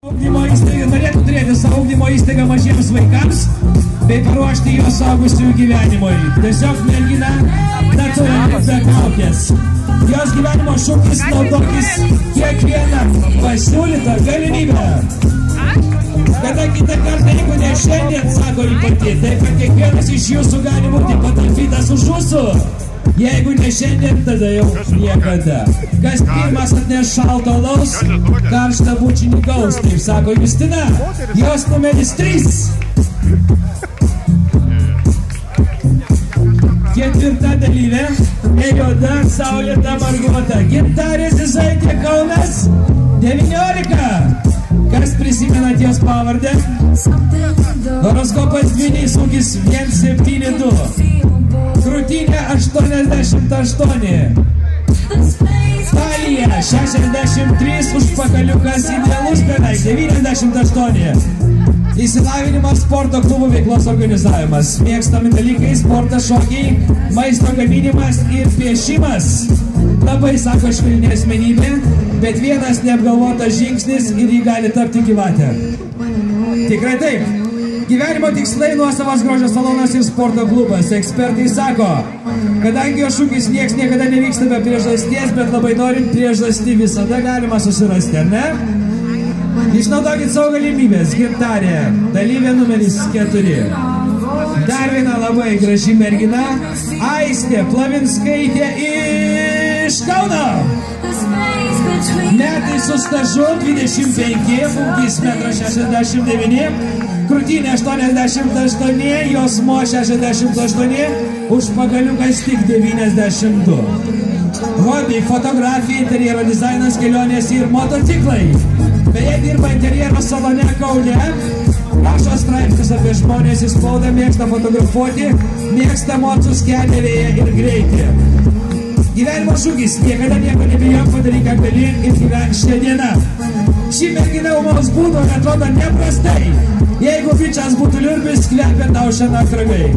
Ugdymo įstaiga norėtų turėti savo ugdymo įstaigą mažiems vaikams, bei paruošti juos suaugusiųjų gyvenimui. Tiesiog mergina natūraliai be kaukės. Jos gyvenimo šūkis naudokis kiekvieną pasiūlytą galimybę. Kada kitą kartą, jeigu ne šiandien, sako ji pati, tai kad kiekvienas iš jūsų gali būti patalpytas už jūsų. Jeigu ne šiandien, tada jau niekada. Kas pirmas atneš šalto alaus, karštą bučinį gaus, taip sako Justina. Jos numeris 3. Ketvirta dalyvė, nejuoda, saulėta, marguota. Gintarė Zizaitė, Kaunas, 19. Kas prisimenat jos pavardę? Horoskopas Dvinys, ūgis 172. Krūtinė 88. Talija 63, užpakaliukas idealus beveik 98. Įsilavinimas, sporto klubų veiklos organizavimas. Mėgstami dalykai, sportas, šokiai, maisto gaminimas ir piešimas. Labai, sako, švelni asmenybė, bet vienas neapgalvotas žingsnis ir jį gali tapti gyvatę. Tikrai taip. Gyvenimo tikslai, nuosavas grožio salonas ir sporto klubas. Ekspertai sako, kadangi jo šūkis nieks niekada nevyksta be priežasties, bet labai norint priežastį visada galima susirasti, ar ne? Išnaudokit savo galimybės. Gintarė, dalyvė numeris 4. Dar viena labai graži mergina, Aistė Plavinskaitė iš Kauno. Metai su stažu 25, ūgis 1,69 m, krūtinė 88, jausmo 68, užpakaliukas tik 92. Hobiai, fotografija, interjero dizainas, kelionės ir motociklai. Beje, dirba interjero salone Kaune, rašo straipsnius apie žmonės į spaudą, mėgsta fotografuoti, mėgsta mocus keliavėje ir greitį. Gyvenimo šūkis, niekada nieko nebijok, padaryk ką gali ir gyvenk šią dieną. Ši mergina umaus būdo atrodo neprastai. Jeigu bičas būtų liurbis, kvepia tau šią naktį ragai.